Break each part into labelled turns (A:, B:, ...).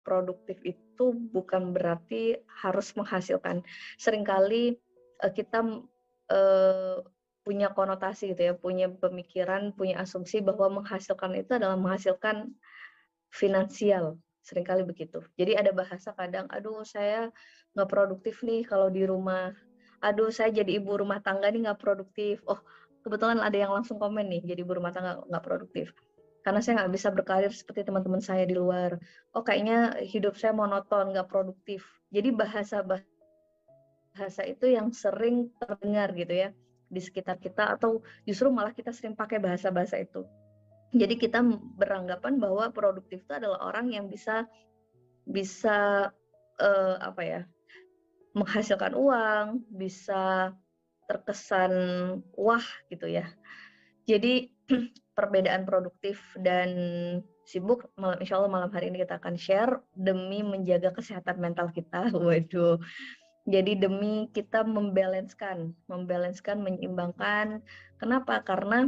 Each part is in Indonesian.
A: produktif itu bukan berarti harus menghasilkan. Seringkali kita punya konotasi gitu ya, punya pemikiran, punya asumsi bahwa menghasilkan itu adalah menghasilkan finansial, seringkali begitu. Jadi ada bahasa kadang, "Aduh saya nggak produktif nih kalau di rumah. Aduh saya jadi ibu rumah tangga nih nggak produktif." Oh, kebetulan ada yang langsung komen nih, jadi ibu rumah tangga nggak produktif. Karena saya nggak bisa berkarir seperti teman-teman saya di luar. Oh kayaknya hidup saya monoton, nggak produktif. Jadi bahasa-bahasa itu yang sering terdengar gitu ya, di sekitar kita atau justru malah kita sering pakai bahasa-bahasa itu. Jadi kita beranggapan bahwa produktif itu adalah orang yang bisa bisa, apa ya, menghasilkan uang, bisa terkesan wah gitu ya. Jadi perbedaan produktif dan sibuk insya Allah malam hari ini kita akan share demi menjaga kesehatan mental kita. Waduh. Jadi demi kita membalanskan, menyeimbangkan. Kenapa? Karena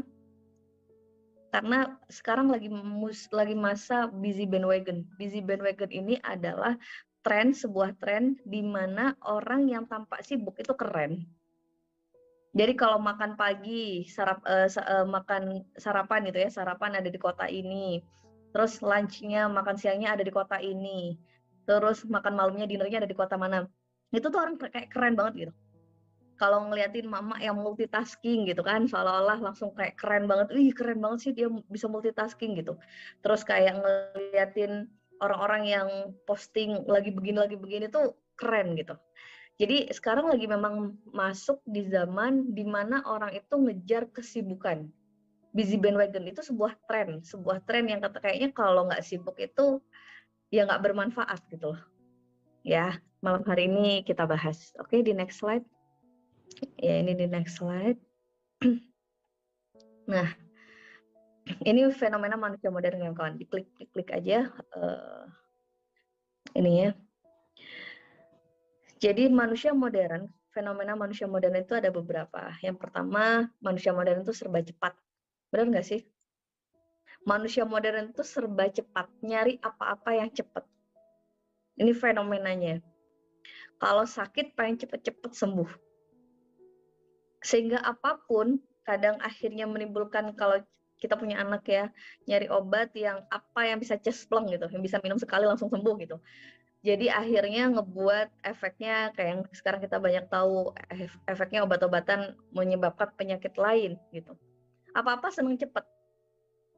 A: sekarang lagi masa busy bandwagon. Busy bandwagon ini adalah sebuah tren di mana orang yang tampak sibuk itu keren. Jadi kalau makan pagi, makan sarapan gitu ya, sarapan ada di kota ini. Terus lunch-nya, makan siangnya ada di kota ini. Terus makan malamnya, dinnernya ada di kota mana. Itu tuh orang kayak keren banget gitu. Kalau ngeliatin mama yang multitasking gitu kan, seolah-olah langsung kayak keren banget, "Wih keren banget sih dia bisa multitasking," gitu. Terus kayak ngeliatin orang-orang yang posting lagi begini tuh keren gitu. Jadi sekarang lagi memang masuk di zaman di mana orang itu ngejar kesibukan. Busy bandwagon itu sebuah tren yang kayaknya kalau nggak sibuk itu ya nggak bermanfaat gitu loh. Ya, malam hari ini kita bahas. Oke, di next slide. Ya, ini di next slide. Nah, ini fenomena manusia modern ya kawan. Diklik aja ini ya. Jadi fenomena manusia modern itu ada beberapa. Yang pertama, manusia modern itu serba cepat. Benar nggak sih? Manusia modern itu serba cepat, nyari apa-apa yang cepat. Ini fenomenanya. Kalau sakit pengen cepet-cepet sembuh. Sehingga apapun kadang akhirnya menimbulkan kalau kita punya anak ya, nyari obat yang apa yang bisa cespleng gitu, yang bisa minum sekali langsung sembuh gitu. Jadi akhirnya ngebuat efeknya kayak yang sekarang kita banyak tahu efeknya obat-obatan menyebabkan penyakit lain gitu. Apa-apa seneng cepet.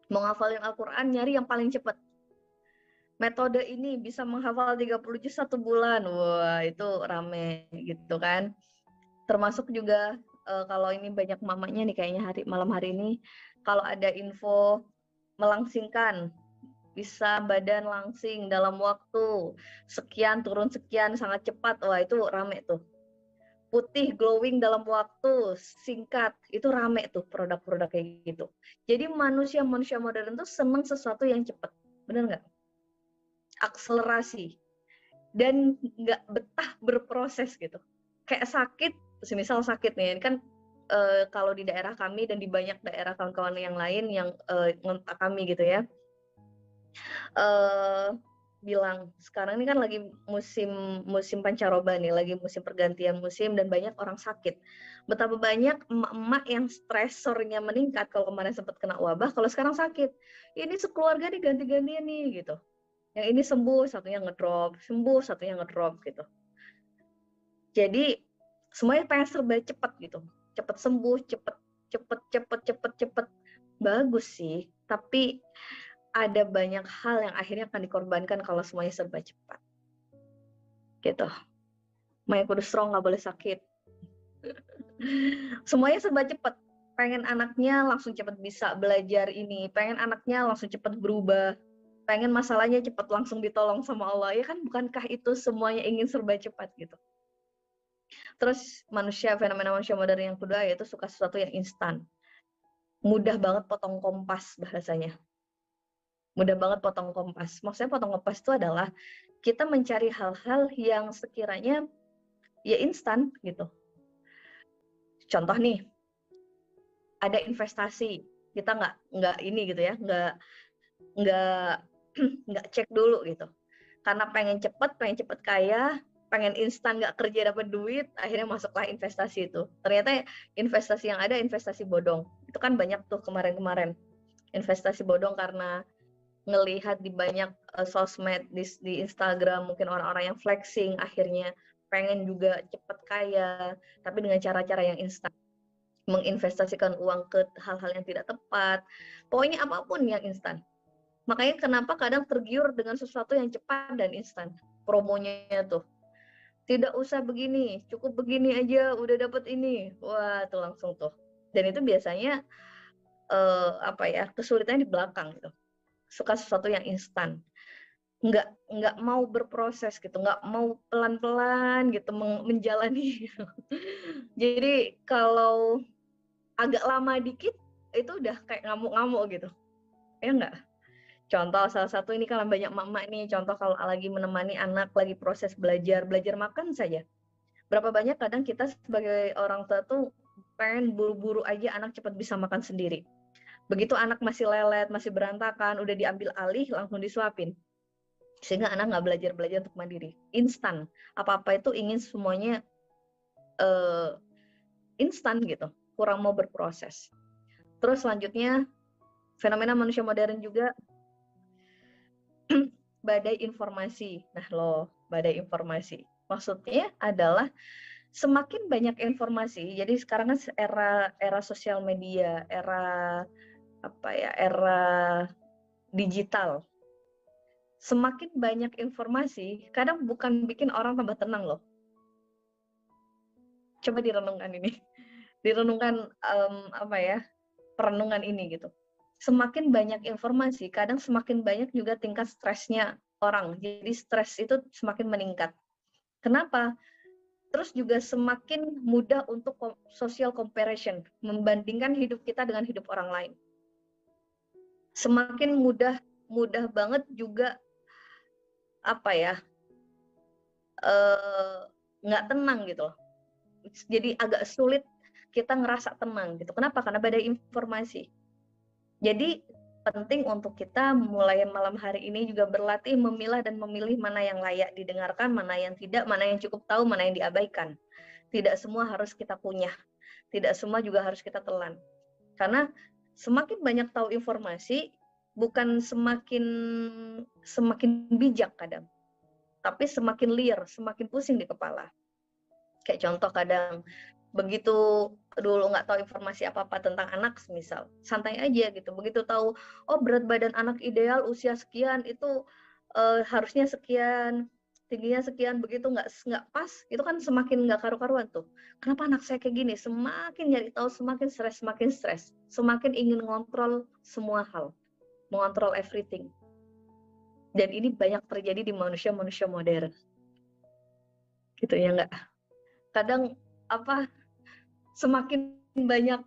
A: Mau ngafalin Al-Quran nyari yang paling cepet. Metode ini bisa menghafal 30 juz 1 bulan. Wah, itu rame gitu kan. Termasuk juga kalau ini banyak mamanya nih kayaknya malam hari ini, kalau ada info melangsingkan, bisa badan langsing dalam waktu sekian turun sekian sangat cepat, wah itu rame tuh. Putih glowing dalam waktu singkat, itu rame tuh produk-produk kayak gitu. Jadi manusia modern tuh seneng sesuatu yang cepat, bener nggak? Akselerasi dan nggak betah berproses gitu. Kayak sakit, semisal sakit nih, kan kalau di daerah kami dan di banyak daerah kawan-kawan yang lain yang ngontak kami gitu ya, bilang sekarang ini kan lagi musim pancaroba nih, lagi musim pergantian musim dan banyak orang sakit. Betapa banyak emak-emak yang stresornya meningkat kalau kemarin sempat kena wabah, kalau sekarang sakit. Ini sekeluarga nih ganti-gantian nih gitu. Yang ini sembuh, satunya ngedrop, sembuh, satunya ngedrop gitu. Jadi semuanya pengen serba cepat gitu. Cepat sembuh, cepet. Bagus sih, tapi ada banyak hal yang akhirnya akan dikorbankan kalau semuanya serba cepat. Gitu. Maya kudu strong, nggak boleh sakit. Semuanya serba cepat. Pengen anaknya langsung cepat bisa belajar ini, pengen anaknya langsung cepat berubah, pengen masalahnya cepat langsung ditolong sama Allah. Ya kan, bukankah itu semuanya ingin serba cepat gitu. Terus fenomena manusia modern yang kedua yaitu suka sesuatu yang instan. Mudah banget potong kompas bahasanya. Mudah banget potong kompas. Maksudnya potong kompas itu adalah kita mencari hal-hal yang sekiranya ya instan gitu. Contoh nih, ada investasi, kita nggak ini gitu ya, nggak nggak cek dulu gitu. Karena pengen cepet kaya, pengen instan nggak kerja dapat duit, akhirnya masuklah investasi itu. Ternyata investasi yang ada investasi bodong. Itu kan banyak tuh kemarin-kemarin. Investasi bodong karena ngelihat di banyak sosmed di Instagram, mungkin orang-orang yang flexing akhirnya pengen juga cepet kaya, tapi dengan cara-cara yang instan, menginvestasikan uang ke hal-hal yang tidak tepat, pokoknya apapun yang instan. Makanya kenapa kadang tergiur dengan sesuatu yang cepat dan instan. Promonya tuh, tidak usah begini, cukup begini aja udah dapet ini. Wah, tuh langsung tuh. Dan itu biasanya kesulitannya di belakang gitu. Suka sesuatu yang instan. Nggak mau berproses gitu, nggak mau pelan-pelan gitu menjalani. Jadi kalau agak lama dikit itu udah kayak ngamuk-ngamuk gitu. Ya enggak? Contoh salah satu ini kalau banyak mama nih, contoh kalau lagi menemani anak lagi proses belajar makan saja. Berapa banyak kadang kita sebagai orang tua tuh pengen buru-buru aja anak cepat bisa makan sendiri. Begitu anak masih lelet, masih berantakan, udah diambil alih langsung disuapin. Sehingga anak nggak belajar untuk mandiri. Instan. Apa-apa itu ingin semuanya instan gitu. Kurang mau berproses. Terus selanjutnya fenomena manusia modern juga badai informasi. Nah badai informasi. Maksudnya adalah semakin banyak informasi. Jadi sekarang kan era sosial media, era digital. Semakin banyak informasi, kadang bukan bikin orang tambah tenang loh. Coba direnungkan ini. Direnungkan perenungan ini gitu. Semakin banyak informasi, kadang semakin banyak juga tingkat stresnya orang. Jadi stres itu semakin meningkat. Kenapa? Terus juga semakin mudah untuk social comparison, membandingkan hidup kita dengan hidup orang lain. Semakin mudah banget juga nggak tenang gitu loh. Jadi agak sulit kita ngerasa tenang gitu. Kenapa? Karena badai informasi. Jadi penting untuk kita mulai malam hari ini juga berlatih memilah dan memilih mana yang layak didengarkan, mana yang tidak, mana yang cukup tahu, mana yang diabaikan. Tidak semua harus kita punya, tidak semua juga harus kita telan. Karena semakin banyak tahu informasi, bukan semakin bijak kadang, tapi semakin liar, semakin pusing di kepala. Kayak contoh kadang begitu dulu nggak tahu informasi apa-apa tentang anak, misal santai aja gitu. Begitu tahu, oh berat badan anak ideal usia sekian itu harusnya sekian, tingginya sekian, begitu nggak pas, itu kan semakin nggak karu-karuan tuh. Kenapa anak saya kayak gini? Semakin nyari tahu, semakin stres, semakin ingin ngontrol semua hal, mengontrol everything. Dan ini banyak terjadi di manusia modern. Gitu ya nggak? Kadang semakin banyak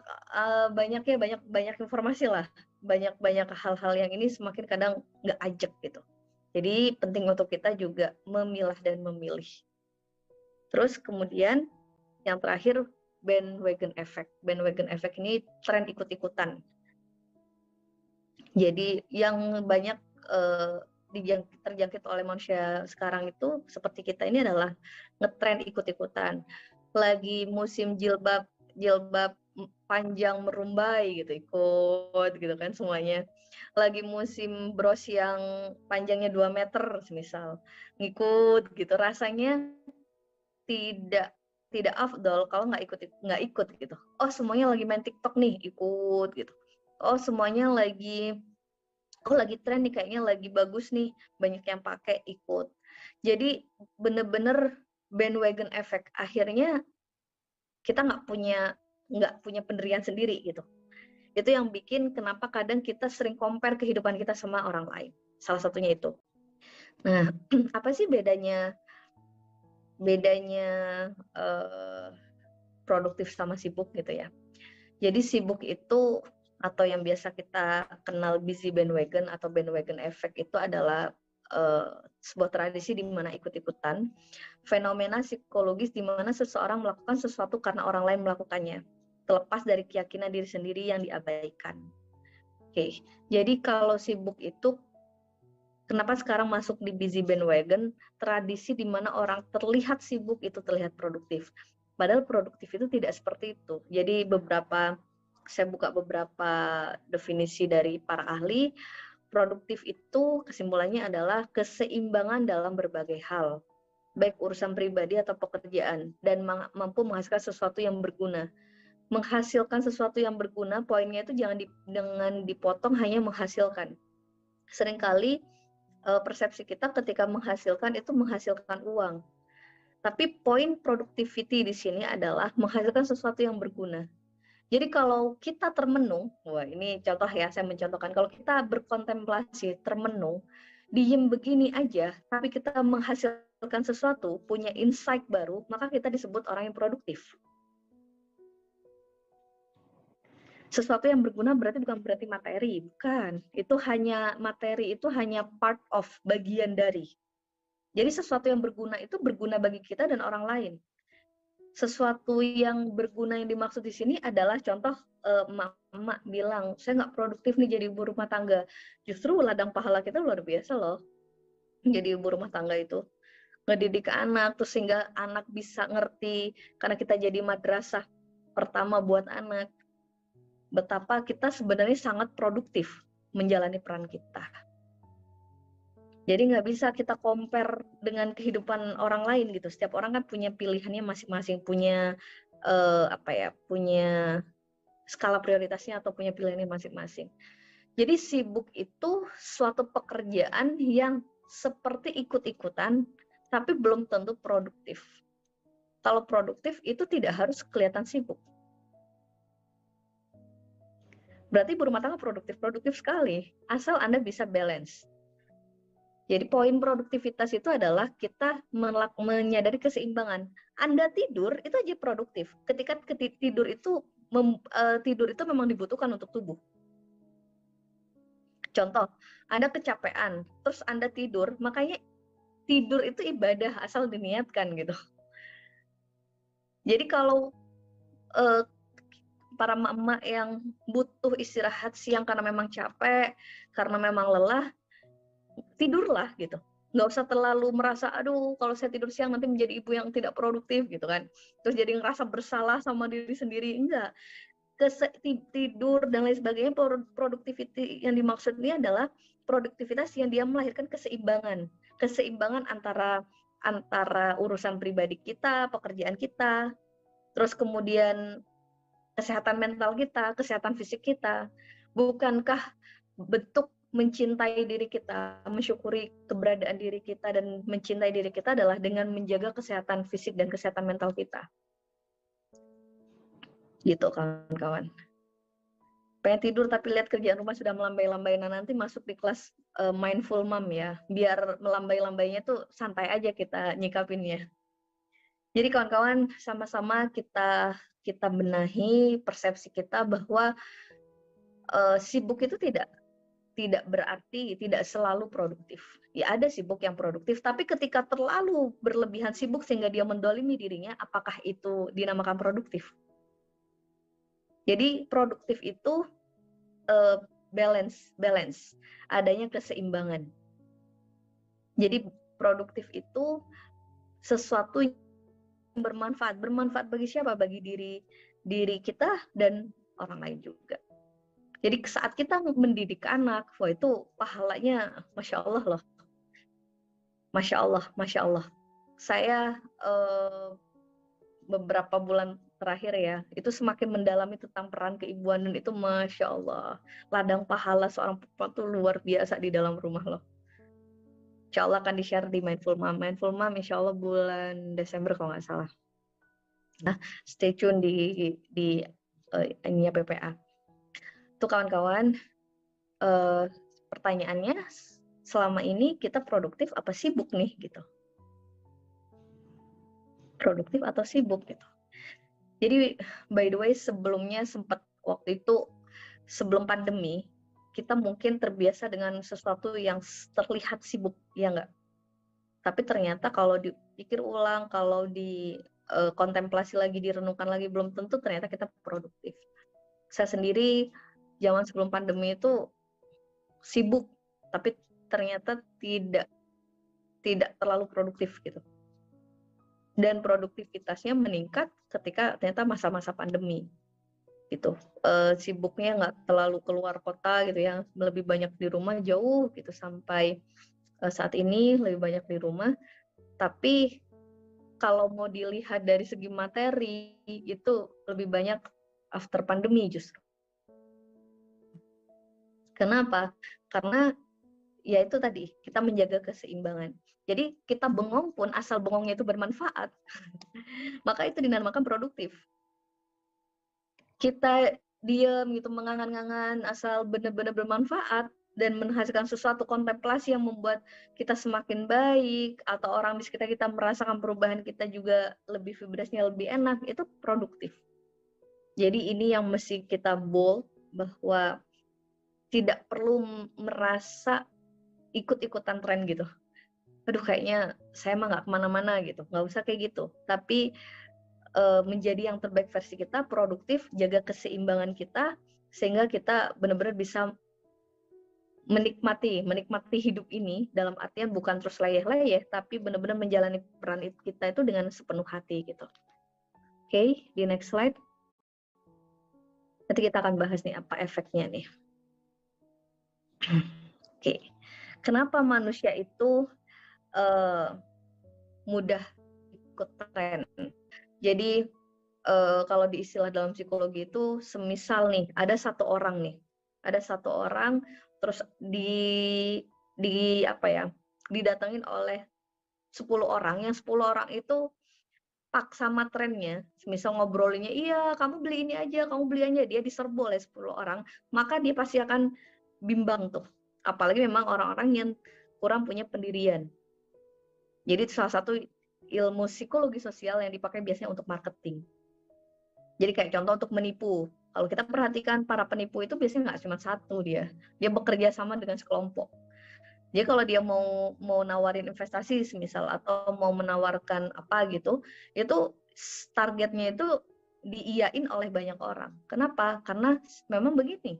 A: informasi lah, banyak hal-hal yang ini semakin kadang nggak ajak gitu. Jadi penting untuk kita juga memilah dan memilih. Terus kemudian yang terakhir bandwagon effect. Bandwagon effect ini tren ikut-ikutan. Jadi yang banyak terjangkit oleh manusia sekarang itu seperti kita ini adalah ngetren ikut-ikutan. Lagi musim jilbab panjang merumbai gitu, ikut gitu kan semuanya. Lagi musim bros yang panjangnya 2 meter misal, ngikut gitu. Rasanya tidak afdol kalau nggak ikut gitu. Oh semuanya lagi main TikTok nih, ikut gitu. Oh semuanya lagi tren nih, kayaknya lagi bagus nih, banyak yang pakai, ikut. Jadi bener-bener bandwagon effect. Akhirnya kita nggak punya pendirian sendiri gitu. Itu yang bikin kenapa kadang kita sering compare kehidupan kita sama orang lain. Salah satunya itu. Nah, apa sih bedanya produktif sama sibuk gitu ya. Jadi sibuk itu, atau yang biasa kita kenal busy bandwagon atau bandwagon effect, itu adalah sebuah tradisi di mana ikut-ikutan, fenomena psikologis di mana seseorang melakukan sesuatu karena orang lain melakukannya, terlepas dari keyakinan diri sendiri yang diabaikan. Oke, jadi kalau sibuk itu Kenapa sekarang masuk di busy bandwagon, tradisi di mana orang terlihat sibuk itu terlihat produktif. Padahal produktif itu tidak seperti itu. Jadi saya buka beberapa definisi dari para ahli, produktif itu kesimpulannya adalah keseimbangan dalam berbagai hal, baik urusan pribadi atau pekerjaan, dan mampu menghasilkan sesuatu yang berguna. Menghasilkan sesuatu yang berguna, poinnya itu jangan dipotong hanya menghasilkan. Seringkali persepsi kita ketika menghasilkan itu menghasilkan uang. Tapi poin productivity di sini adalah menghasilkan sesuatu yang berguna. Jadi kalau kita termenung, wah ini contoh ya, saya mencontohkan, kalau kita berkontemplasi, termenung, diem begini aja, tapi kita menghasilkan sesuatu, punya insight baru, maka kita disebut orang yang produktif. Sesuatu yang berguna bukan berarti materi, bukan. Materi itu hanya part of, bagian dari. Jadi sesuatu yang berguna itu berguna bagi kita dan orang lain. Sesuatu yang berguna yang dimaksud di sini adalah contoh emak bilang, saya nggak produktif nih jadi ibu rumah tangga. Justru ladang pahala kita luar biasa loh. Jadi ibu rumah tangga itu ngedidik anak, terus sehingga anak bisa ngerti, karena kita jadi madrasah pertama buat anak. Betapa kita sebenarnya sangat produktif menjalani peran kita. Jadi nggak bisa kita compare dengan kehidupan orang lain gitu. Setiap orang kan punya pilihannya masing-masing, punya punya skala prioritasnya atau punya pilihannya masing-masing. Jadi sibuk itu suatu pekerjaan yang seperti ikut-ikutan, tapi belum tentu produktif. Kalau produktif itu tidak harus kelihatan sibuk. Berarti ibu rumah tangga produktif sekali, asal Anda bisa balance. Jadi poin produktivitas itu adalah kita menyadari keseimbangan. Anda tidur itu aja produktif. Ketika tidur itu memang dibutuhkan untuk tubuh. Contoh, Anda kecapean, terus Anda tidur, makanya tidur itu ibadah asal diniatkan gitu. Jadi kalau para emak-emak yang butuh istirahat siang karena memang capek, karena memang lelah, tidurlah gitu. Nggak usah terlalu merasa, aduh kalau saya tidur siang nanti menjadi ibu yang tidak produktif gitu kan. Terus jadi ngerasa bersalah sama diri sendiri. Enggak. Tidur dan lain sebagainya, productivity yang dimaksud ini adalah produktivitas yang dia melahirkan keseimbangan. Keseimbangan antara urusan pribadi kita, pekerjaan kita, terus kemudian kesehatan mental kita, kesehatan fisik kita. Bukankah bentuk mencintai diri kita, mensyukuri keberadaan diri kita, dan mencintai diri kita adalah dengan menjaga kesehatan fisik dan kesehatan mental kita. Gitu kawan-kawan. Pengen tidur tapi lihat kerjaan rumah sudah melambai-lambai, nah nanti masuk di kelas mindful mom ya, biar melambai-lambainya tuh santai aja kita nyikapinnya. Jadi kawan-kawan, sama-sama kita benahi persepsi kita bahwa sibuk itu tidak berarti tidak selalu produktif. Ya ada sibuk yang produktif, tapi ketika terlalu berlebihan sibuk sehingga dia mendolimi dirinya, apakah itu dinamakan produktif? Jadi produktif itu balance, adanya keseimbangan. Jadi produktif itu sesuatu yang bermanfaat bagi siapa? Bagi diri kita dan orang lain juga. Jadi saat kita mendidik anak, wah itu pahalanya Masya Allah loh. Masya Allah. Saya beberapa bulan terakhir ya, itu semakin mendalami tentang peran keibuan, dan itu Masya Allah. Ladang pahala seorang perempuan itu luar biasa di dalam rumah loh. Insya Allah akan di-share di Mindful Mom. Mindful Mom insya Allah bulan Desember kalau nggak salah. Nah, stay tune di ininya PPA. Tuh kawan-kawan, pertanyaannya, selama ini kita produktif apa sibuk nih gitu? Produktif atau sibuk gitu? Jadi by the way, sebelumnya sempat waktu itu sebelum pandemi, kita mungkin terbiasa dengan sesuatu yang terlihat sibuk, ya nggak? Tapi ternyata kalau dipikir ulang, kalau kontemplasi lagi, direnungkan lagi, belum tentu ternyata kita produktif. Saya sendiri zaman sebelum pandemi itu sibuk, tapi ternyata tidak terlalu produktif gitu. Dan produktivitasnya meningkat ketika ternyata masa-masa pandemi gitu. Sibuknya nggak terlalu keluar kota gitu ya, lebih banyak di rumah jauh gitu sampai saat ini lebih banyak di rumah. Tapi kalau mau dilihat dari segi materi itu lebih banyak after pandemi justru. Kenapa? Karena ya itu tadi, kita menjaga keseimbangan. Jadi kita bengong pun asal bengongnya itu bermanfaat, maka itu dinamakan produktif. Kita diam gitu, mengangan-angan asal benar-benar bermanfaat dan menghasilkan sesuatu kontemplasi yang membuat kita semakin baik, atau orang di sekitar kita merasakan perubahan kita juga lebih vibrasinya lebih enak, itu produktif. Jadi ini yang mesti kita bold, bahwa tidak perlu merasa ikut-ikutan tren gitu. Aduh kayaknya saya mah nggak kemana-mana gitu, nggak usah kayak gitu. Tapi menjadi yang terbaik versi kita, produktif, jaga keseimbangan kita, sehingga kita benar-benar bisa menikmati hidup ini, dalam artian bukan terus leyeh-leyeh, tapi benar-benar menjalani peran kita itu dengan sepenuh hati gitu. Oke, di next slide. Nanti kita akan bahas nih apa efeknya nih. Oke, kenapa manusia itu mudah ikut tren? Jadi kalau di istilah dalam psikologi itu, semisal nih ada satu orang terus didatengin oleh 10 orang, yang 10 orang itu paksa sama trennya, semisal ngobrolinnya, iya kamu beli ini aja, kamu beli aja, dia diserbu oleh 10 orang, maka dia pasti akan bimbang tuh. Apalagi memang orang-orang yang kurang punya pendirian. Jadi salah satu ilmu psikologi sosial yang dipakai biasanya untuk marketing. Jadi kayak contoh untuk menipu. Kalau kita perhatikan para penipu itu biasanya nggak cuma satu dia bekerja sama dengan sekelompok. Jadi kalau dia mau nawarin investasi semisal, atau mau menawarkan apa gitu, itu targetnya itu diiyain oleh banyak orang. Kenapa? Karena memang begini,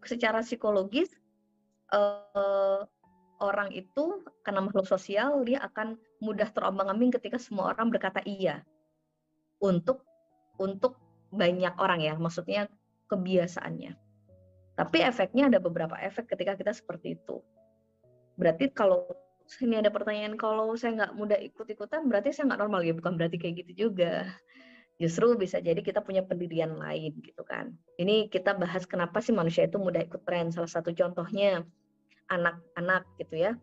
A: secara psikologis orang itu karena makhluk sosial, dia akan mudah terombang-ambing ketika semua orang berkata iya untuk banyak orang ya, maksudnya kebiasaannya. Tapi efeknya ada beberapa efek ketika kita seperti itu. Berarti kalau ini ada pertanyaan, kalau saya nggak mudah ikut-ikutan, berarti saya nggak normal ya? Bukan berarti kayak gitu juga. Justru bisa jadi kita punya pendirian lain gitu kan. Ini kita bahas kenapa sih manusia itu mudah ikut tren. Salah satu contohnya anak-anak gitu ya.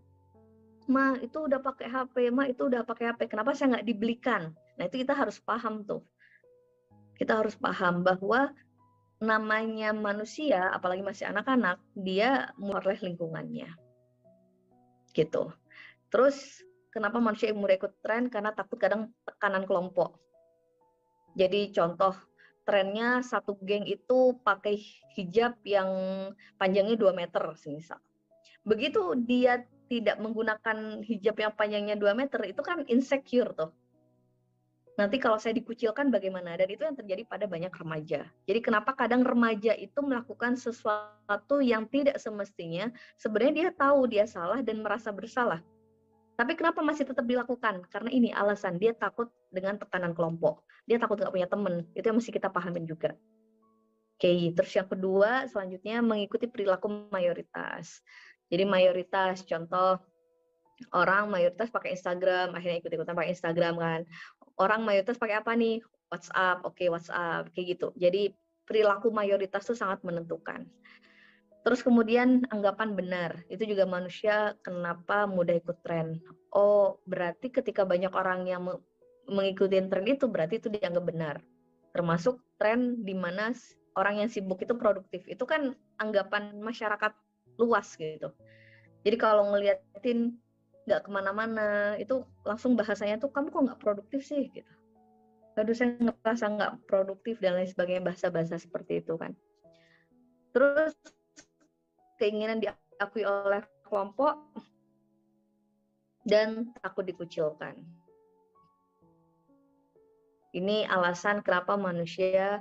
A: Ma itu udah pakai HP, ma itu udah pakai HP, kenapa saya nggak dibelikan? Nah itu kita harus paham tuh. Kita harus paham bahwa namanya manusia, apalagi masih anak-anak, dia oleh lingkungannya. Gitu. Terus kenapa manusia mudah ikut tren? Karena takut kadang tekanan kelompok. Jadi contoh trennya satu geng itu pakai hijab yang panjangnya 2 meter semisal. Begitu dia tidak menggunakan hijab yang panjangnya 2 meter, itu kan insecure tuh. Nanti kalau saya dikucilkan bagaimana? Dan itu yang terjadi pada banyak remaja. Jadi kenapa kadang remaja itu melakukan sesuatu yang tidak semestinya, sebenarnya dia tahu dia salah dan merasa bersalah. Tapi kenapa masih tetap dilakukan? Karena ini alasan, dia takut dengan tekanan kelompok. Dia takut nggak punya teman. Itu yang mesti kita pahamin juga. Oke, terus yang kedua, selanjutnya mengikuti perilaku mayoritas. Jadi mayoritas, contoh orang mayoritas pakai Instagram, akhirnya ikut-ikutan pakai Instagram kan. Orang mayoritas pakai apa nih? WhatsApp, oke WhatsApp, kayak gitu. Jadi perilaku mayoritas itu sangat menentukan. Terus kemudian anggapan benar, itu juga manusia kenapa mudah ikut tren. Oh, berarti ketika banyak orang yang mengikuti tren itu, berarti itu dianggap benar. Termasuk tren di mana orang yang sibuk itu produktif. Itu kan anggapan masyarakat luas gitu. Jadi kalau ngeliatin nggak kemana-mana, itu langsung bahasanya tuh, kamu kok nggak produktif sih gitu. Aduh saya ngerasa nggak produktif dan lain sebagainya, bahasa-bahasa seperti itu kan. Terus keinginan diakui oleh kelompok dan takut dikucilkan. Ini alasan kenapa manusia,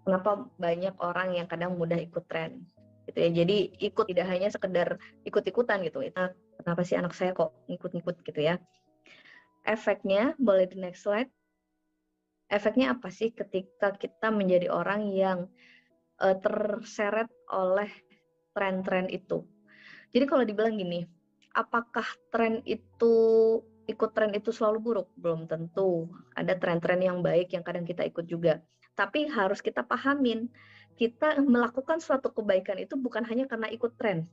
A: kenapa banyak orang yang kadang mudah ikut tren. gitu ya. Jadi ikut, tidak hanya sekedar ikut-ikutan gitu. Kenapa sih anak saya kok ngikut-ngikut gitu ya. Efeknya, boleh di next slide. Efeknya apa sih ketika kita menjadi orang yang terseret oleh tren-tren itu? Jadi kalau dibilang gini, apakah ikut tren itu selalu buruk? Belum tentu. Ada tren-tren yang baik yang kadang kita ikut juga. Tapi harus kita pahamin, kita melakukan suatu kebaikan itu bukan hanya karena ikut tren.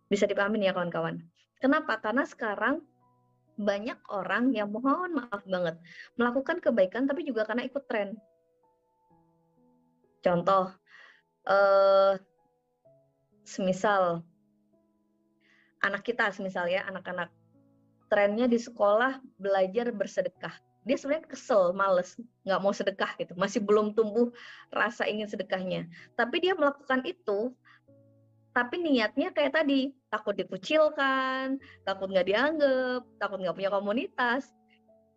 A: Bisa dipahamin ya kawan-kawan. Kenapa? Karena sekarang banyak orang yang mohon maaf banget melakukan kebaikan tapi juga karena ikut tren. Contoh, semisal anak kita, semisal ya anak-anak trennya di sekolah belajar bersedekah. Dia sebenarnya kesel, males, nggak mau sedekah gitu, masih belum tumbuh rasa ingin sedekahnya. Tapi dia melakukan itu, tapi niatnya kayak tadi, takut dikucilkan, takut nggak dianggap, takut nggak punya komunitas.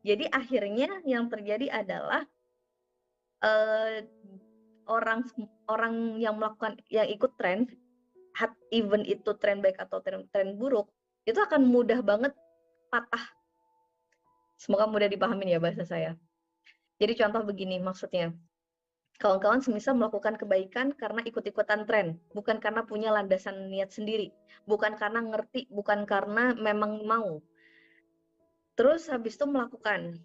A: Jadi akhirnya yang terjadi adalah eh, orang yang ikut tren, even itu tren baik atau tren buruk, itu akan mudah banget patah. Semoga mudah dipahamin ya bahasa saya. Jadi contoh begini maksudnya, kawan-kawan semisal melakukan kebaikan karena ikut-ikutan tren, bukan karena punya landasan niat sendiri, bukan karena ngerti, bukan karena memang mau. Terus habis itu melakukan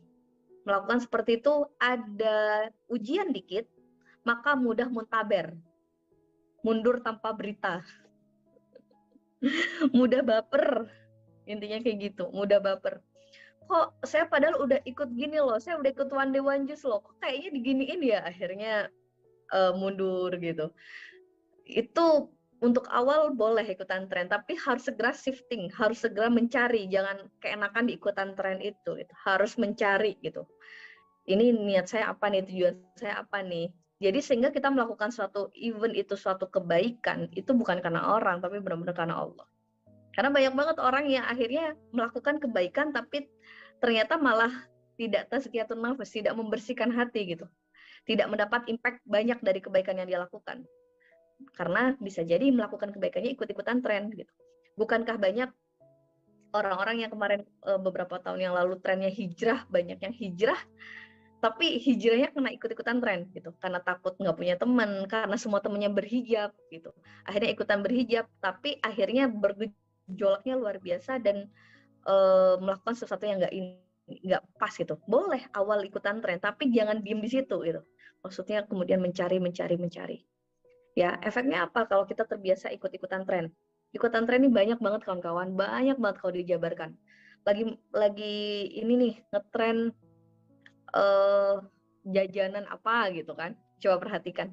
A: seperti itu, ada ujian dikit, maka mudah muntaber, mundur tanpa berita, mudah baper, intinya kayak gitu, mudah baper. Kok saya padahal udah ikut gini loh, saya udah ikut one day one juice loh, kok kayaknya diginiin ya, akhirnya mundur gitu. Itu untuk awal boleh ikutan tren, tapi harus segera shifting, harus segera mencari, jangan keenakan di ikutan tren itu, harus mencari gitu. Ini niat saya apa nih, tujuan saya apa nih. Jadi sehingga kita melakukan suatu event itu suatu kebaikan, itu bukan karena orang, tapi benar-benar karena Allah. Karena banyak banget orang yang akhirnya melakukan kebaikan, tapi ternyata malah tidak tazkiyatun nafs, tidak membersihkan hati gitu. Tidak mendapat impact banyak dari kebaikan yang dia lakukan. Karena bisa jadi melakukan kebaikannya ikut-ikutan tren gitu. Bukankah banyak orang-orang yang kemarin beberapa tahun yang lalu trennya hijrah, banyak yang hijrah, tapi hijrahnya kena ikut-ikutan tren gitu, karena takut nggak punya teman, karena semua temennya berhijab gitu. Akhirnya ikutan berhijab, tapi akhirnya bergejolaknya luar biasa dan melakukan sesuatu yang nggak pas gitu. Boleh awal ikutan tren, tapi jangan diem di situ gitu. Maksudnya kemudian mencari. Ya, efeknya apa kalau kita terbiasa ikut-ikutan tren? Ikutan tren ini banyak banget kawan-kawan, banyak banget kalau dijabarkan. Lagi ini nih ngetren jajanan apa gitu kan. Coba perhatikan.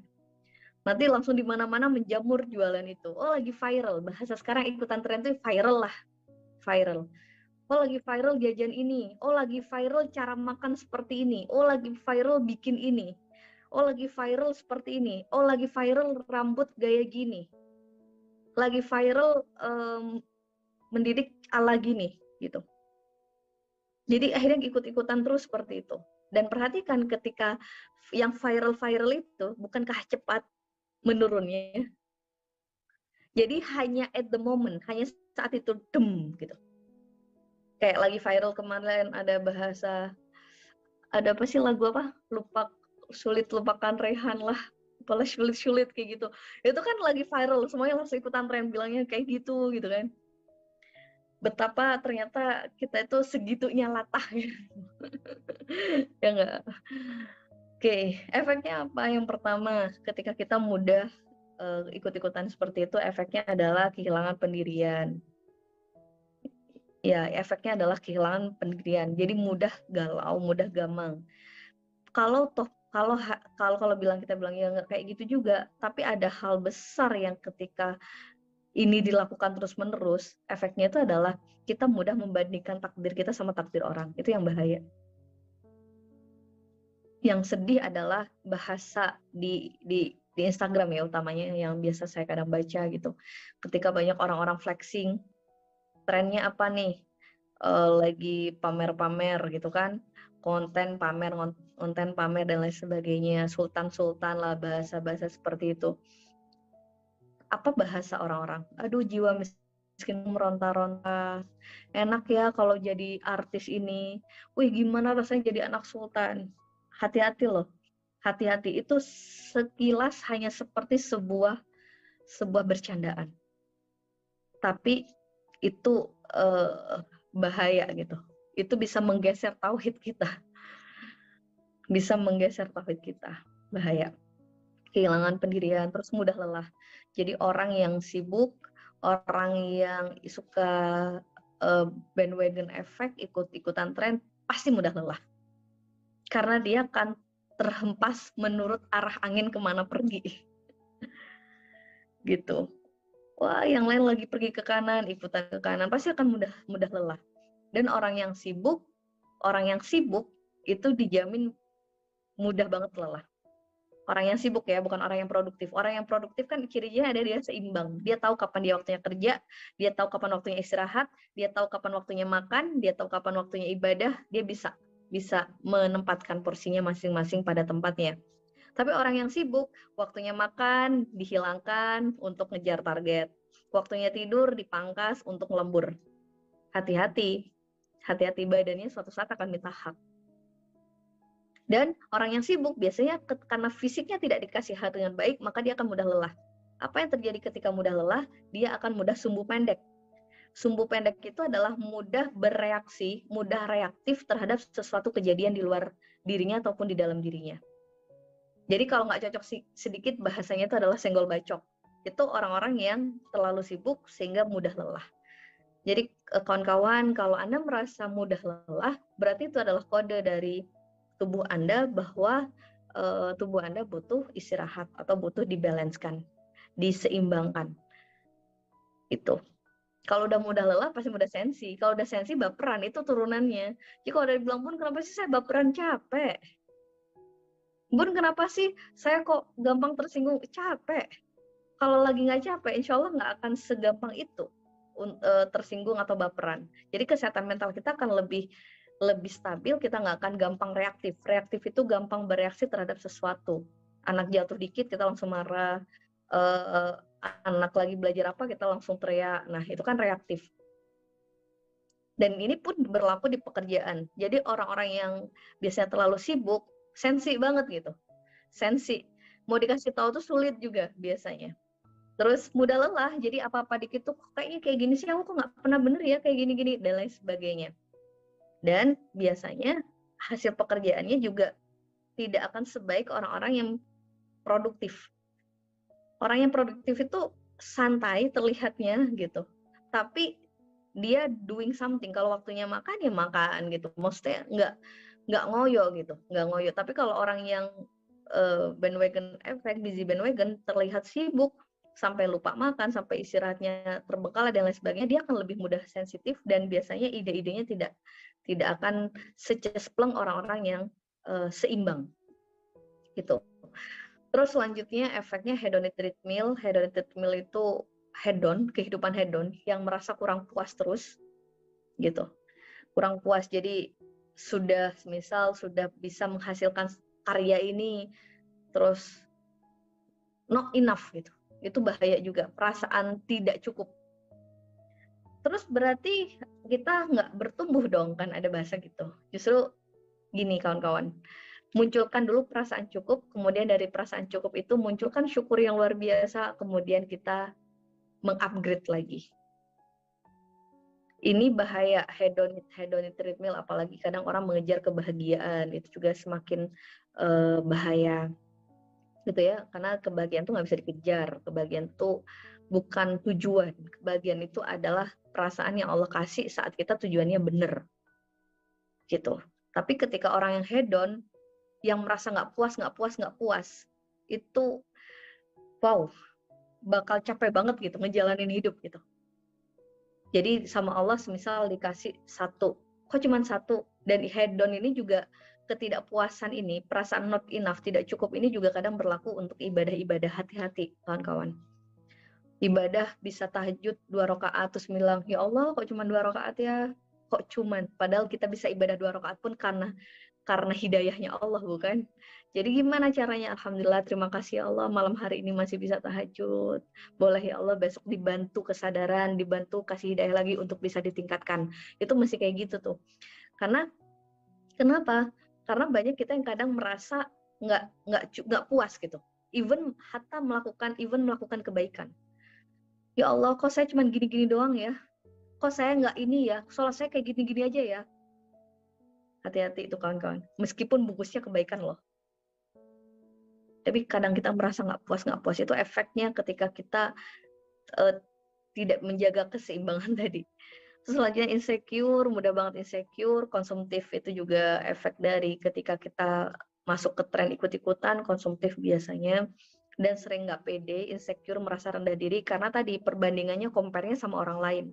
A: Nanti langsung di mana-mana menjamur jualan itu. Oh, lagi viral. Bahasa sekarang ikutan tren itu viral lah. Viral. Oh, lagi viral jajan ini. Oh, lagi viral cara makan seperti ini. Oh, lagi viral bikin ini. Oh, lagi viral seperti ini. Oh, lagi viral rambut gaya gini. Lagi viral mendidik ala gini gitu. Jadi akhirnya ikut-ikutan terus seperti itu. Dan perhatikan ketika yang viral-viral itu bukankah cepat menurunnya. Jadi hanya at the moment, hanya saat itu gitu. Kayak lagi viral kemarin ada apa sih lagu apa? Sulit lupakan Rehan lah. Apalah sulit kayak gitu. Itu kan lagi viral, semuanya langsung ikutan tren bilangnya kayak gitu kan. Betapa ternyata kita itu segitunya latah ya. Ya enggak? Oke, efeknya apa? Yang pertama, ketika kita mudah ikut-ikutan seperti itu, efeknya adalah kehilangan pendirian. Ya, efeknya adalah kehilangan pendirian. Jadi mudah galau, mudah gamang. Kalau kita bilang ya nggak kayak gitu juga, tapi ada hal besar yang ketika ini dilakukan terus-menerus, efeknya itu adalah kita mudah membandingkan takdir kita sama takdir orang. Itu yang bahaya. Yang sedih adalah bahasa di Instagram ya, utamanya yang biasa saya kadang baca gitu. Ketika banyak orang-orang flexing, trennya apa nih? Lagi pamer-pamer gitu kan, konten pamer dan lain sebagainya, sultan lah, bahasa-bahasa seperti itu. apa bahasa orang-orang, "Aduh jiwa miskin meronta-ronta, enak ya kalau jadi artis ini, wih gimana rasanya jadi anak sultan." Hati-hati loh, hati-hati, itu sekilas hanya seperti sebuah sebuah bercandaan, tapi itu, bahaya gitu. Itu bisa menggeser tauhid kita, bisa menggeser tauhid kita, bahaya. Kehilangan pendirian, terus mudah lelah. Jadi orang yang sibuk, orang yang suka bandwagon effect, ikut-ikutan tren, pasti mudah lelah. Karena dia akan terhempas menurut arah angin kemana pergi, gitu. Wah, yang lain lagi pergi ke kanan, ikutan ke kanan, pasti akan mudah mudah lelah. Dan orang yang sibuk itu dijamin mudah banget lelah. Orang yang sibuk ya, bukan orang yang produktif. Orang yang produktif kan cirinya ada dia seimbang. Dia tahu kapan dia waktunya kerja, dia tahu kapan waktunya istirahat, dia tahu kapan waktunya makan, dia tahu kapan waktunya ibadah, dia bisa bisa menempatkan porsinya masing-masing pada tempatnya. Tapi orang yang sibuk, waktunya makan dihilangkan untuk ngejar target. Waktunya tidur dipangkas untuk lembur. Hati-hati. Hati-hati, badannya suatu saat akan minta hak. Dan orang yang sibuk biasanya karena fisiknya tidak dikasih hak dengan baik, maka dia akan mudah lelah. Apa yang terjadi ketika mudah lelah? Dia akan mudah sumbu pendek. Sumbu pendek itu adalah mudah bereaksi, mudah reaktif terhadap sesuatu kejadian di luar dirinya ataupun di dalam dirinya. Jadi kalau nggak cocok sedikit, bahasanya itu adalah senggol bacok. Itu orang-orang yang terlalu sibuk sehingga mudah lelah. Jadi kawan-kawan, kalau Anda merasa mudah lelah, berarti itu adalah kode dari tubuh Anda bahwa tubuh Anda butuh istirahat atau butuh dibalanskan, diseimbangkan. Itu. Kalau udah mudah lelah pasti mudah sensi. Kalau udah sensi baperan, itu turunannya. Jadi kalau udah bilang, "Bun, kenapa sih saya baperan, capek? Bun, kenapa sih saya kok gampang tersinggung, capek?" Kalau lagi nggak capek, insya Allah nggak akan segampang itu tersinggung atau baperan. Jadi kesehatan mental kita akan lebih lebih stabil, kita nggak akan gampang reaktif. Reaktif itu gampang bereaksi terhadap sesuatu. Anak jatuh dikit kita langsung marah, eh, anak lagi belajar apa kita langsung teriak. Nah itu kan reaktif. Dan ini pun berlaku di pekerjaan. Jadi orang-orang yang biasanya terlalu sibuk, sensi banget gitu. Sensi. Mau dikasih tahu tuh sulit juga biasanya. Terus mudah lelah, jadi apa-apa dikit tuh kayaknya kayak gini sih, aku kok nggak pernah bener ya kayak gini-gini, dan lain sebagainya. Dan biasanya hasil pekerjaannya juga tidak akan sebaik orang-orang yang produktif. Orang yang produktif itu santai terlihatnya gitu, tapi dia doing something. Kalau waktunya makan ya makan gitu, maksudnya nggak ngoyo gitu, nggak ngoyo. Tapi kalau orang yang bandwagon effect, busy bandwagon, terlihat sibuk sampai lupa makan, sampai istirahatnya terbengkalai dan lain sebagainya, dia akan lebih mudah sensitif dan biasanya ide-idenya tidak akan secespleng orang-orang yang seimbang gitu. Terus selanjutnya efeknya hedonic treadmill. Hedonic treadmill itu hedon, kehidupan hedon yang merasa kurang puas terus gitu. Kurang puas, jadi misal sudah bisa menghasilkan karya ini, terus not enough gitu. Itu bahaya juga, perasaan tidak cukup. Terus berarti kita nggak bertumbuh dong, kan ada bahasa gitu. Justru gini kawan-kawan, munculkan dulu perasaan cukup, kemudian dari perasaan cukup itu munculkan syukur yang luar biasa, kemudian kita mengupgrade lagi. Ini bahaya hedonic treadmill, apalagi kadang orang mengejar kebahagiaan, itu juga semakin bahaya gitu ya, karena kebahagiaan itu nggak bisa dikejar. Kebahagiaan itu bukan tujuan, kebahagiaan itu adalah perasaan yang Allah kasih saat kita tujuannya benar gitu. Tapi ketika orang yang hedon, yang merasa nggak puas, itu wow, bakal capek banget gitu ngejalanin hidup gitu. Jadi sama Allah semisal dikasih satu, kok cuma satu, dan hedon ini juga ketidakpuasan ini, perasaan not enough, tidak cukup ini juga kadang berlaku untuk ibadah-ibadah. Hati-hati kawan-kawan. Ibadah bisa tahajud 2 rakaat terus bilang, "Ya Allah, kok cuma 2 rakaat ya?" Kok cuman? Padahal kita bisa ibadah 2 rakaat pun karena karena hidayahnya Allah, bukan? Jadi gimana caranya? Alhamdulillah, terima kasih ya Allah, malam hari ini masih bisa tahajud. Boleh ya Allah besok dibantu kesadaran, dibantu kasih hidayah lagi untuk bisa ditingkatkan. Itu masih kayak gitu tuh. Karena kenapa? Karena banyak kita yang kadang merasa nggak puas gitu. Even melakukan kebaikan. Ya Allah, kok saya cuma gini-gini doang ya? Kok saya nggak ini ya? Sholat saya kayak gini-gini aja ya? Hati-hati itu kawan-kawan. Meskipun bungkusnya kebaikan loh. Tapi kadang kita merasa nggak puas itu efeknya ketika kita tidak menjaga keseimbangan tadi. Terus selanjutnya insecure, mudah banget insecure, konsumtif itu juga efek dari ketika kita masuk ke tren ikut-ikutan, konsumtif biasanya, dan sering nggak pede, insecure, merasa rendah diri, karena tadi perbandingannya compare-nya sama orang lain.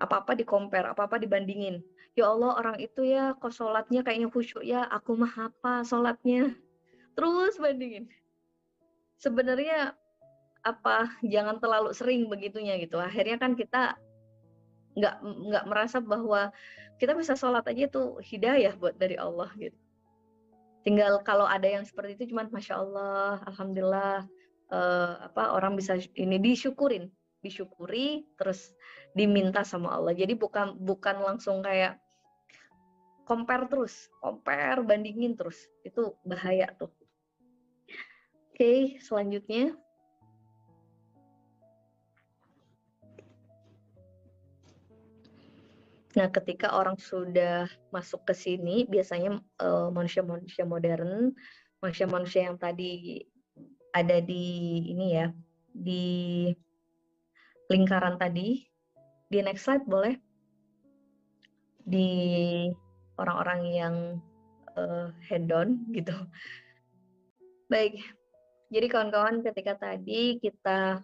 A: Apa-apa di-compare, apa-apa dibandingin. Ya Allah, orang itu ya kok sholatnya kayaknya khusyuk ya, aku mah apa sholatnya. Terus bandingin. Sebenarnya jangan terlalu sering begitunya gitu. Akhirnya kan kita nggak merasa bahwa kita bisa sholat aja itu hidayah buat dari Allah gitu. Tinggal kalau ada yang seperti itu cuman masya Allah, alhamdulillah, orang bisa ini disyukuri terus diminta sama Allah. Jadi bukan langsung kayak compare bandingin terus, itu bahaya tuh. Oke, selanjutnya. Nah, ketika orang sudah masuk ke sini, biasanya manusia-manusia modern, manusia-manusia yang tadi ada di ini ya, di lingkaran tadi. Di next slide boleh. Di orang-orang yang head-on gitu. Baik, jadi kawan-kawan ketika tadi kita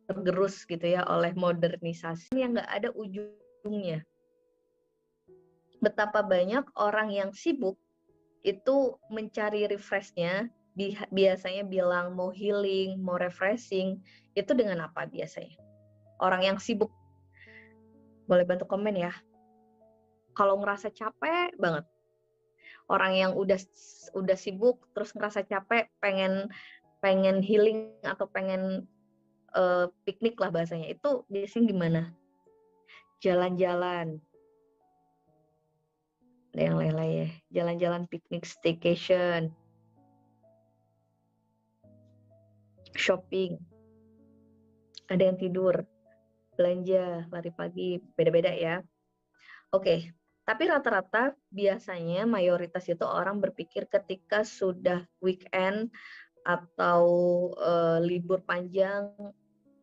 A: tergerus gitu ya oleh modernisasi yang nggak ada ujungnya. Betapa banyak orang yang sibuk itu mencari refreshnya, biasanya bilang mau healing, mau refreshing, itu dengan apa biasanya? Orang yang sibuk, boleh bantu komen ya. Kalau ngerasa capek banget, orang yang udah sibuk terus ngerasa capek, pengen healing atau pengen piknik lah bahasanya, itu biasanya gimana? Jalan-jalan, ada yang lain-lain ya, jalan-jalan piknik, staycation, shopping, ada yang tidur, belanja, lari pagi, beda-beda ya. Oke, tapi rata-rata biasanya mayoritas itu orang berpikir ketika sudah weekend atau libur panjang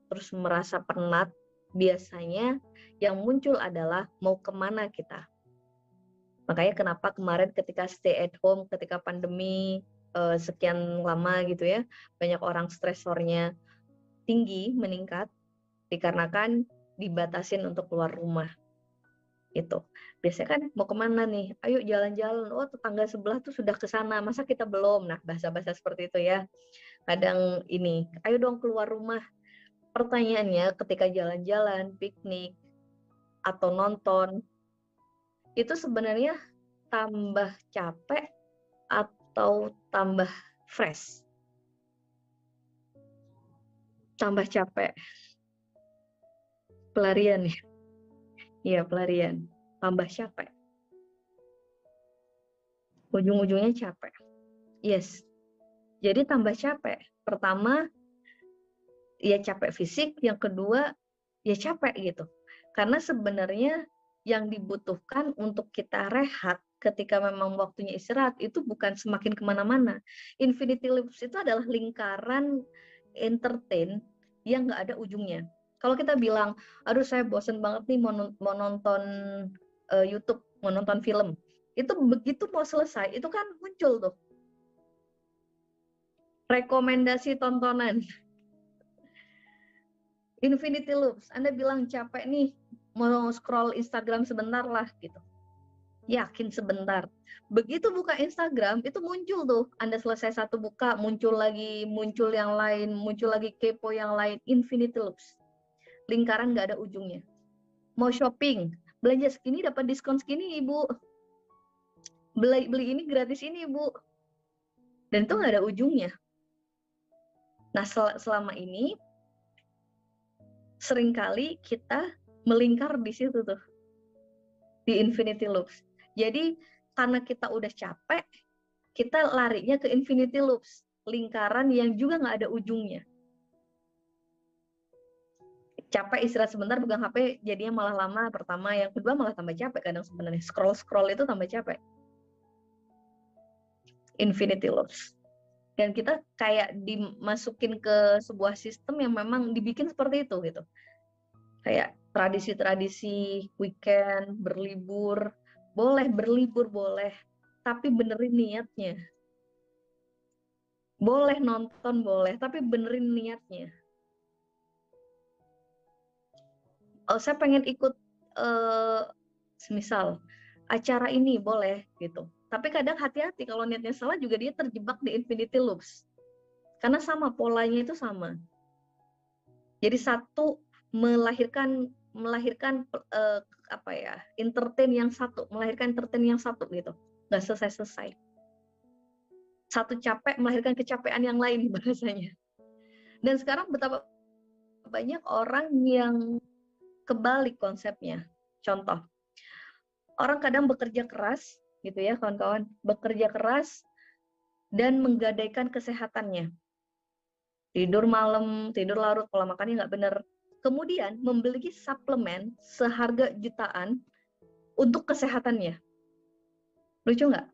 A: terus merasa penat, biasanya yang muncul adalah mau kemana kita. Makanya kenapa kemarin ketika stay at home, ketika pandemi sekian lama gitu ya, banyak orang stresornya tinggi, meningkat, dikarenakan dibatasin untuk keluar rumah. Itu biasanya kan mau kemana nih, ayo jalan-jalan, oh tetangga sebelah tuh sudah ke sana, masa kita belum. Nah, bahasa-bahasa seperti itu ya, kadang ini, ayo dong keluar rumah. Pertanyaannya ketika jalan-jalan, piknik, atau nonton, itu sebenarnya tambah capek atau tambah fresh? Tambah capek. Pelarian ya? Iya, pelarian. Tambah capek. Ujung-ujungnya capek. Yes. Jadi tambah capek. Pertama, ya capek fisik. Yang kedua, ya capek gitu. Karena sebenarnya yang dibutuhkan untuk kita rehat ketika memang waktunya istirahat itu bukan semakin kemana-mana. Infinity Loops itu adalah lingkaran entertain yang nggak ada ujungnya. Kalau kita bilang, aduh saya bosen banget nih mau nonton YouTube, mau nonton film, itu begitu mau selesai, itu kan muncul tuh rekomendasi tontonan. Infinity Loops, Anda bilang capek nih, mau scroll Instagram sebentar lah gitu. Yakin sebentar. Begitu buka Instagram, itu muncul tuh. Anda selesai satu buka, muncul lagi, muncul yang lain, muncul lagi kepo yang lain. Infinity Loops. Lingkaran nggak ada ujungnya. Mau shopping, belanja segini dapat diskon segini, Ibu. beli ini gratis ini Bu, dan itu nggak ada ujungnya. Nah selama ini seringkali kita melingkar di situ tuh, di infinity loops. Jadi karena kita udah capek, kita larinya ke infinity loops, lingkaran yang juga nggak ada ujungnya. Capek istirahat sebentar pegang HP jadinya malah lama, pertama. Yang kedua malah tambah capek kadang sebenarnya. Scroll itu tambah capek. Infinity loops. Dan kita kayak dimasukin ke sebuah sistem yang memang dibikin seperti itu gitu. Kayak tradisi-tradisi weekend, berlibur, boleh, tapi benerin niatnya. Boleh nonton, boleh, tapi benerin niatnya. Oh, saya pengen ikut semisal acara ini boleh gitu. Tapi kadang hati-hati kalau niatnya salah juga dia terjebak di infinity loops. Karena sama polanya itu sama. Jadi satu melahirkan entertain yang satu, melahirkan entertain yang satu gitu. Nggak selesai-selesai. Satu capek melahirkan kecapean yang lain bahasanya. Dan sekarang betapa banyak orang yang kebalik konsepnya. Contoh, orang kadang bekerja keras, gitu ya kawan-kawan, bekerja keras dan menggadaikan kesehatannya. Tidur malam, tidur larut, pola makannya nggak benar. Kemudian membeli suplemen seharga jutaan untuk kesehatannya. Lucu nggak?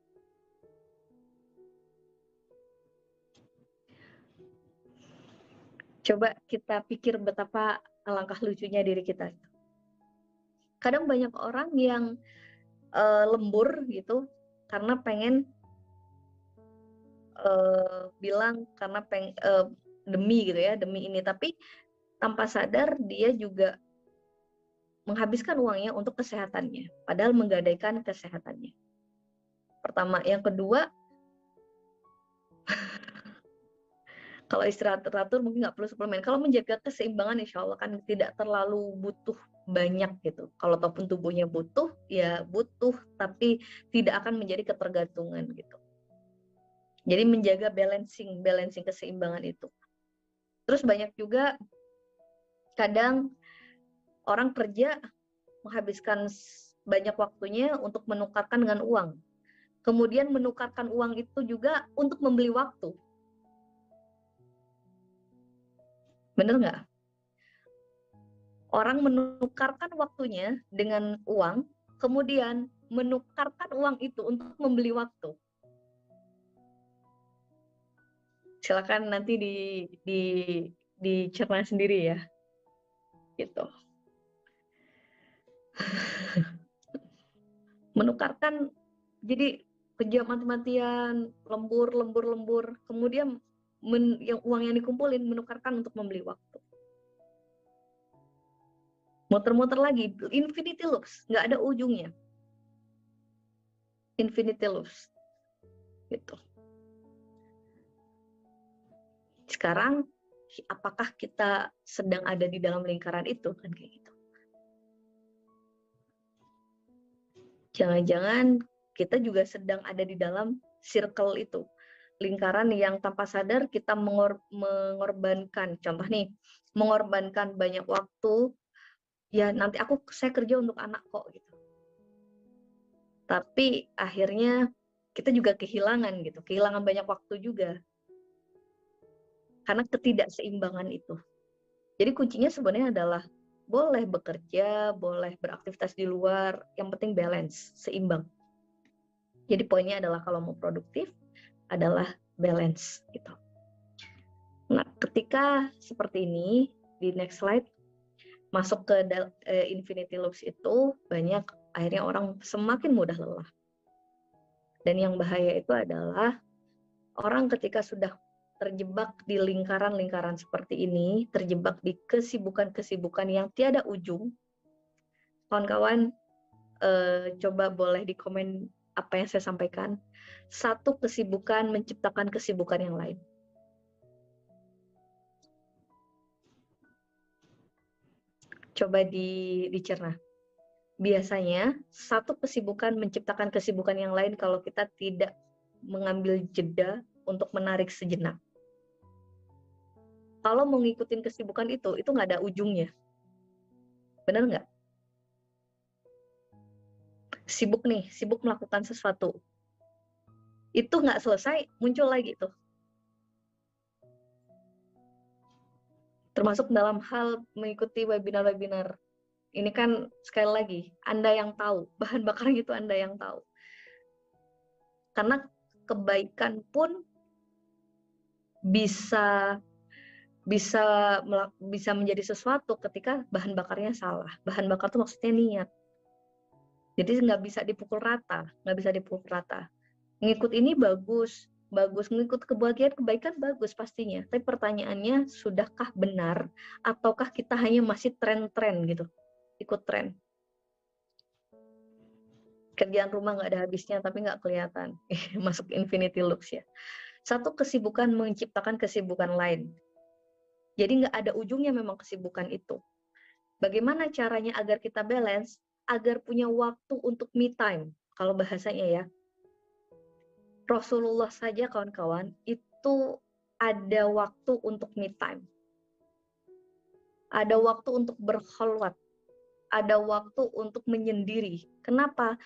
A: Coba kita pikir betapa alangkah lucunya diri kita. Kadang banyak orang yang lembur gitu karena pengen bilang karena demi gitu ya, demi ini, tapi tanpa sadar dia juga menghabiskan uangnya untuk kesehatannya, padahal menggadaikan kesehatannya. Pertama, yang kedua, kalau istirahat teratur mungkin nggak perlu suplemen. Kalau menjaga keseimbangan, insya Allah kan tidak terlalu butuh banyak gitu. Kalau ataupun tubuhnya butuh, ya butuh, tapi tidak akan menjadi ketergantungan gitu. Jadi menjaga balancing keseimbangan itu. Terus banyak juga kadang orang kerja menghabiskan banyak waktunya untuk menukarkan dengan uang. Kemudian menukarkan uang itu juga untuk membeli waktu. Bener nggak? Orang menukarkan waktunya dengan uang, kemudian menukarkan uang itu untuk membeli waktu. Silakan nanti dicerna sendiri ya. Gitu. Menukarkan, jadi kerja mati-matian, lembur, kemudian yang uang yang dikumpulin menukarkan untuk membeli waktu. Muter-muter lagi, infinity loops, nggak ada ujungnya. Infinity loops, gitu. Sekarang, apakah kita sedang ada di dalam lingkaran itu kan kayak gitu? Jangan-jangan kita juga sedang ada di dalam circle itu, lingkaran yang tanpa sadar kita mengorbankan. Contoh nih, mengorbankan banyak waktu. Ya nanti saya kerja untuk anak kok gitu. Tapi akhirnya kita juga kehilangan gitu, kehilangan banyak waktu juga. Karena ketidakseimbangan itu. Jadi kuncinya sebenarnya adalah boleh bekerja, boleh beraktivitas di luar, yang penting balance, seimbang. Jadi poinnya adalah kalau mau produktif adalah balance gitu. Nah, ketika seperti ini di next slide masuk ke infinity loops itu banyak akhirnya orang semakin mudah lelah. Dan yang bahaya itu adalah orang ketika sudah terjebak di lingkaran-lingkaran seperti ini, terjebak di kesibukan-kesibukan yang tiada ujung. Kawan-kawan coba boleh di komen apa yang saya sampaikan. Satu kesibukan menciptakan kesibukan yang lain. Coba dicerna. biasanya satu kesibukan menciptakan kesibukan yang lain kalau kita tidak mengambil jeda untuk menarik sejenak. Kalau mau ngikutin kesibukan itu nggak ada ujungnya. Bener nggak? Sibuk nih, sibuk melakukan sesuatu. Itu nggak selesai, muncul lagi tuh. Termasuk dalam hal mengikuti webinar-webinar. Ini kan sekali lagi, Anda yang tahu, bahan bakarnya itu Anda yang tahu. Karena kebaikan pun bisa menjadi sesuatu ketika bahan bakarnya salah. Bahan bakar itu maksudnya niat. Jadi nggak bisa dipukul rata. Ngikut ini bagus, ngikut kebaikan bagus pastinya. Tapi pertanyaannya, sudahkah benar ataukah kita hanya masih tren-tren gitu, ikut tren. Kerjaan rumah nggak ada habisnya tapi nggak kelihatan. Masuk infinity loops ya. Satu kesibukan menciptakan kesibukan lain. Jadi nggak ada ujungnya memang kesibukan itu. Bagaimana caranya agar kita balance, agar punya waktu untuk me time, kalau bahasanya ya. Rasulullah saja kawan-kawan, itu ada waktu untuk me time. Ada waktu untuk berkhalwat. Ada waktu untuk menyendiri. Kenapa?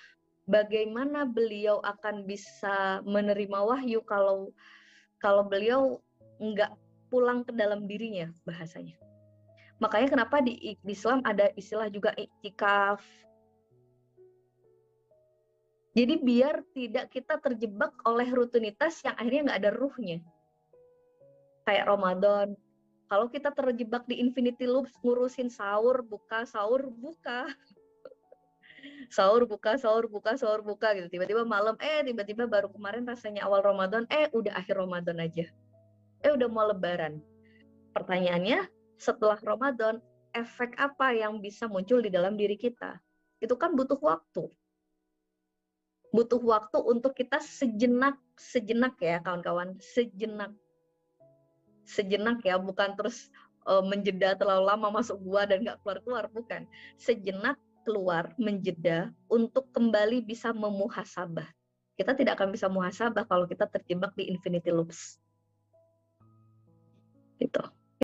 A: Bagaimana beliau akan bisa menerima wahyu kalau beliau nggak pulang ke dalam dirinya, bahasanya. Makanya kenapa di Islam ada istilah juga iktikaf. Jadi biar tidak kita terjebak oleh rutinitas yang akhirnya nggak ada ruhnya. Kayak Ramadan. Kalau kita terjebak di infinity loops, ngurusin sahur, buka, sahur, buka. Sahur, buka, sahur, buka, sahur, buka gitu. Tiba-tiba malam, tiba-tiba baru kemarin rasanya awal Ramadan, udah akhir Ramadan aja. Udah mau lebaran. Pertanyaannya, setelah Ramadan, efek apa yang bisa muncul di dalam diri kita? Itu kan butuh waktu. Butuh waktu untuk kita sejenak ya kawan-kawan, sejenak ya, bukan terus menjeda terlalu lama masuk gua dan nggak keluar-keluar, bukan. Sejenak keluar, menjeda untuk kembali bisa memuhasabah. Kita tidak akan bisa muhasabah kalau kita terjebak di infinity loops. Gitu.